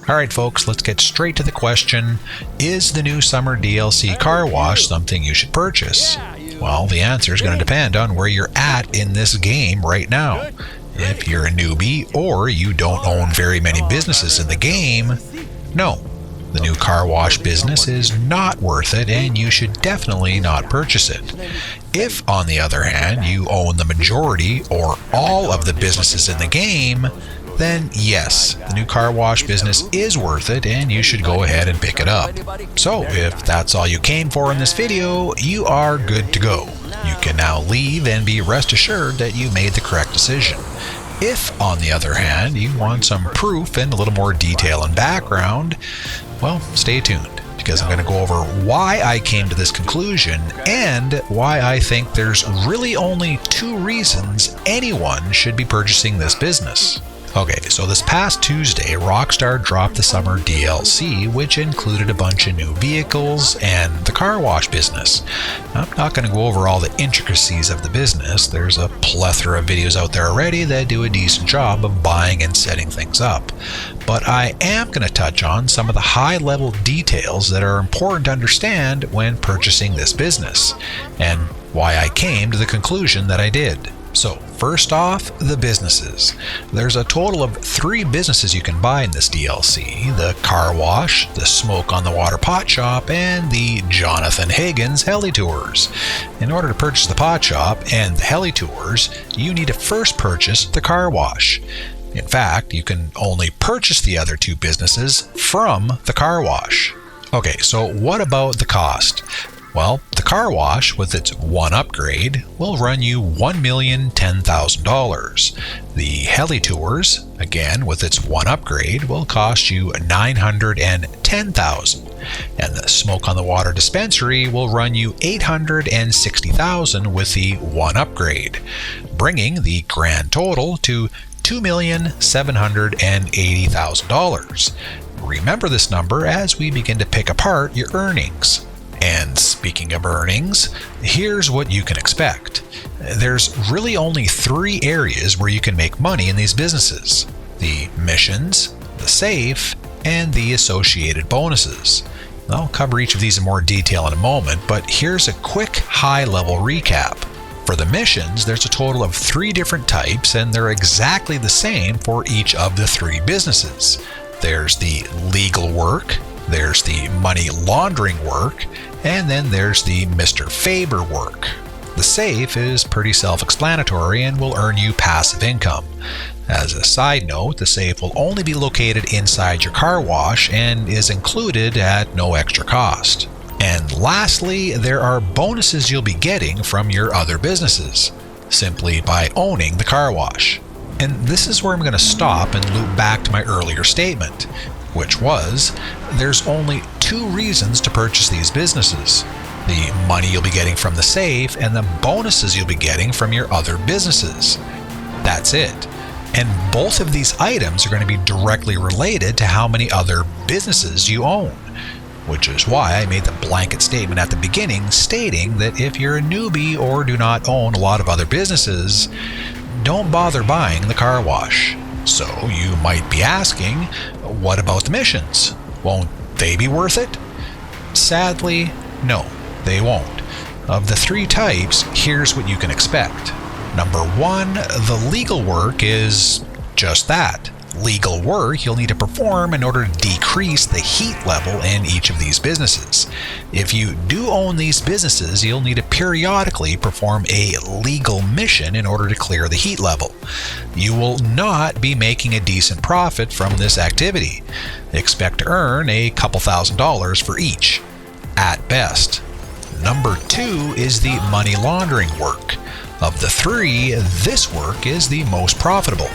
Alright folks, let's get straight to the question. Is the new summer DLC car wash something you should purchase? Well, the answer is going to depend on where you're at in this game right now. If you're a newbie or you don't own very many businesses in the game, no. The new car wash business is not worth it and you should definitely not purchase it. If, on the other hand, you own the majority or all of the businesses in the game, then yes, the new car wash business is worth it and you should go ahead and pick it up. So if that's all you came for in this video, you are good to go. You can now leave and be rest assured that you made the correct decision. If, on the other hand, you want some proof and a little more detail and background, well, stay tuned, because I'm going to go over why I came to this conclusion and why I think there's really only 2 reasons anyone should be purchasing this business. Okay, so this past Tuesday, Rockstar dropped the summer DLC, which included a bunch of new vehicles and the car wash business. I'm not going to go over all the intricacies of the business. There's a plethora of videos out there already that do a decent job of buying and setting things up. But I am going to touch on some of the high-level details that are important to understand when purchasing this business, and why I came to the conclusion that I did. So, first off, the businesses. There's a total of 3 businesses you can buy in this DLC: the car wash, the smoke on the water pot shop, and the Jonathan Higgins heli tours. In order to purchase the pot shop and the heli tours, you need to first purchase the car wash. In fact, you can only purchase the other 2 businesses from the car wash. Okay, so what about the cost? Well, the car wash, with its 1 upgrade, will run you $1,010,000. The heli tours, again with its 1 upgrade, will cost you $910,000. And the smoke on the water dispensary will run you $860,000 with the 1 upgrade, bringing the grand total to $2,780,000. Remember this number as we begin to pick apart your earnings. And speaking of earnings, here's what you can expect. There's really only 3 areas where you can make money in these businesses: the missions, the safe, and the associated bonuses. I'll cover each of these in more detail in a moment, but here's a quick high-level recap. For the missions, there's a total of 3 different types, and they're exactly the same for each of the 3 businesses. There's the legal work, there's the money laundering work, and then there's the Mr. Faber work. The safe is pretty self-explanatory and will earn you passive income. As a side note, the safe will only be located inside your car wash and is included at no extra cost. And lastly, there are bonuses you'll be getting from your other businesses, simply by owning the car wash. And this is where I'm going to stop and loop back to my earlier statement, which was, there's only 2 reasons to purchase these businesses: the money you'll be getting from the safe and the bonuses you'll be getting from your other businesses. That's it. And both of these items are going to be directly related to how many other businesses you own, which is why I made the blanket statement at the beginning stating that if you're a newbie or do not own a lot of other businesses, don't bother buying the car wash. So you might be asking, what about the missions? Won't they be worth it? Sadly, no, they won't. Of the 3 types, here's what you can expect. Number 1, the legal work is just that. Legal work you'll need to perform in order to decrease the heat level in each of these businesses. If you do own these businesses, you'll need to periodically perform a legal mission in order to clear the heat level. You will not be making a decent profit from this activity. Expect to earn a couple $1,000s for each, at best. Number 2 is the money laundering work. Of the 3, this work is the most profitable.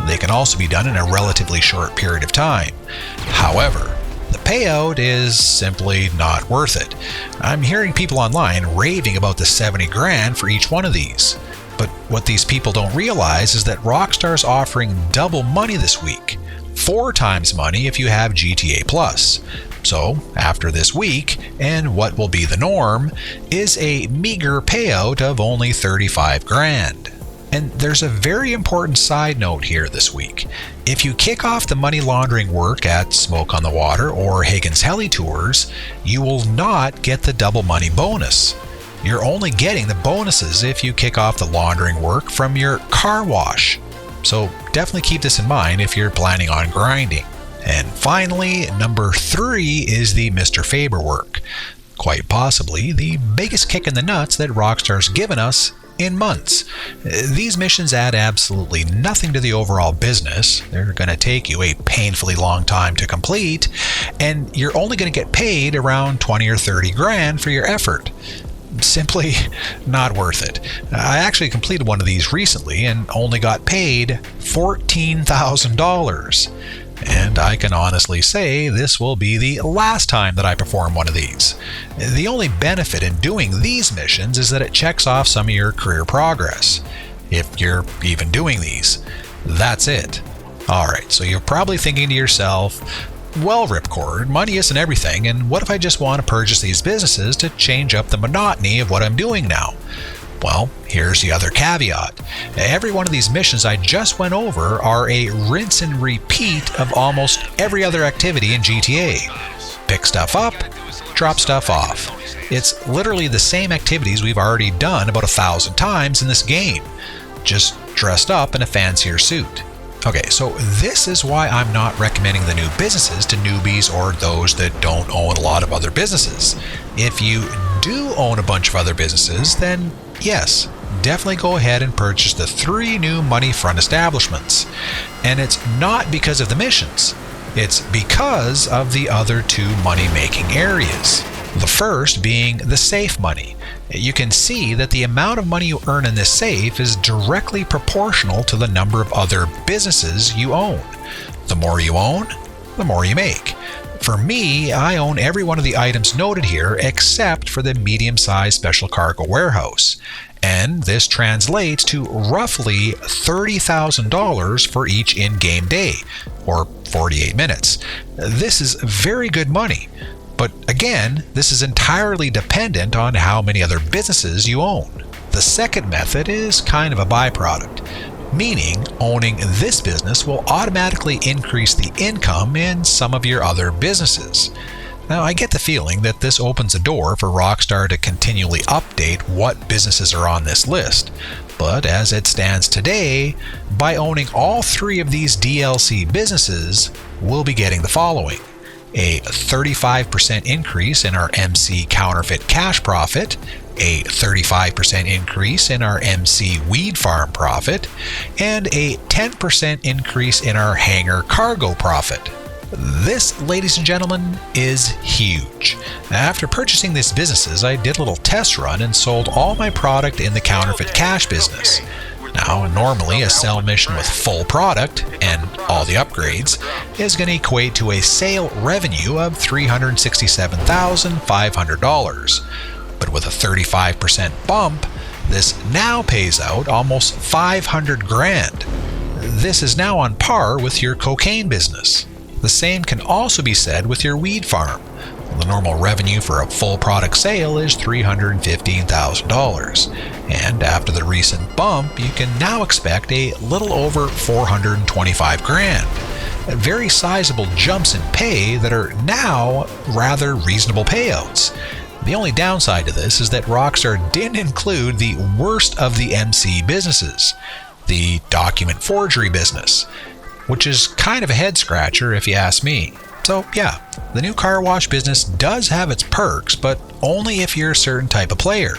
They can also be done in a relatively short period of time. However, the payout is simply not worth it. I'm hearing people online raving about the 70 grand for each one of these. But what these people don't realize is that Rockstar's offering double money this week. 4 times money if you have GTA Plus. So, after this week, and what will be the norm, is a meager payout of only 35 grand. And there's a very important side note here this week. If you kick off the money laundering work at Smoke on the Water or Higgins Heli Tours, you will not get the double money bonus. You're only getting the bonuses if you kick off the laundering work from your car wash. So definitely keep this in mind if you're planning on grinding. And finally, number 3 is the Mr. Faber work. Quite possibly the biggest kick in the nuts that Rockstar's given us in months. These missions add absolutely nothing to the overall business. They're going to take you a painfully long time to complete, and you're only going to get paid around 20 or 30 grand for your effort. Simply not worth it. I actually completed one of these recently and only got paid $14,000. And I can honestly say this will be the last time that I perform one of these. The only benefit in doing these missions is that it checks off some of your career progress, if you're even doing these. That's it. Alright, so you're probably thinking to yourself, well, RIPCORD, money isn't everything, and what if I just want to purchase these businesses to change up the monotony of what I'm doing now? Well, here's the other caveat. Every one of these missions I just went over are a rinse and repeat of almost every other activity in GTA. Pick stuff up, drop stuff off. It's literally the same activities we've already done about 1,000 times in this game, just dressed up in a fancier suit. Okay, so this is why I'm not recommending the new businesses to newbies or those that don't own a lot of other businesses. If you do own a bunch of other businesses, then yes, definitely go ahead and purchase the 3 new money front establishments. And it's not because of the missions. It's because of the other 2 money-making areas. The first being the safe money. You can see that the amount of money you earn in this safe is directly proportional to the number of other businesses you own. The more you own, the more you make. For me, I own every one of the items noted here except for the medium-sized special cargo warehouse. And this translates to roughly $30,000 for each in-game day, or 48 minutes. This is very good money. But again, this is entirely dependent on how many other businesses you own. The second method is kind of a byproduct, meaning owning this business will automatically increase the income in some of your other businesses. Now, I get the feeling that this opens a door for Rockstar to continually update what businesses are on this list. But as it stands today, by owning all 3 of these DLC businesses, we'll be getting the following: a 35% increase in our MC counterfeit cash profit, a 35% increase in our MC weed farm profit, and a 10% increase in our hangar cargo profit. This, ladies and gentlemen, is huge. After purchasing these businesses, I did a little test run and sold all my product in the counterfeit cash business. Now, normally a sell mission with full product and all the upgrades is going to equate to a sale revenue of $367,500. But with a 35% bump, this now pays out almost 500 grand. This is now on par with your cocaine business. The same can also be said with your weed farm. The normal revenue for a full product sale is $315,000, and after the recent bump, you can now expect a little over 425 grand. Very sizable jumps in pay that are now rather reasonable payouts. The only downside to this is that Rockstar didn't include the worst of the MC businesses, the document forgery business, which is kind of a head scratcher if you ask me. So yeah, the new car wash business does have its perks, but only if you're a certain type of player.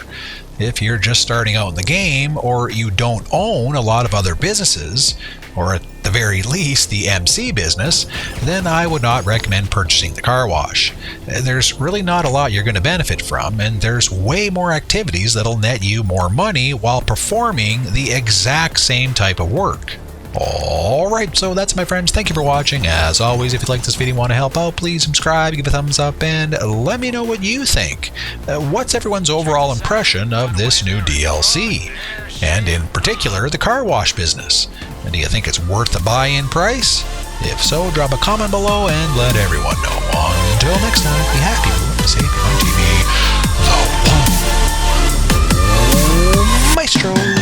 If you're just starting out in the game, or you don't own a lot of other businesses, or at the very least the MC business, then I would not recommend purchasing the car wash. There's really not a lot you're going to benefit from, and there's way more activities that'll net you more money while performing the exact same type of work. Alright, so that's my friends. Thank you for watching. As always, if you like this video and want to help out, please subscribe, give a thumbs up, and let me know what you think. What's everyone's overall impression of this new DLC? And in particular, the car wash business. And do you think it's worth the buy-in price? If so, drop a comment below and let everyone know. Until next time, be happy, safe on TV. The Maestro.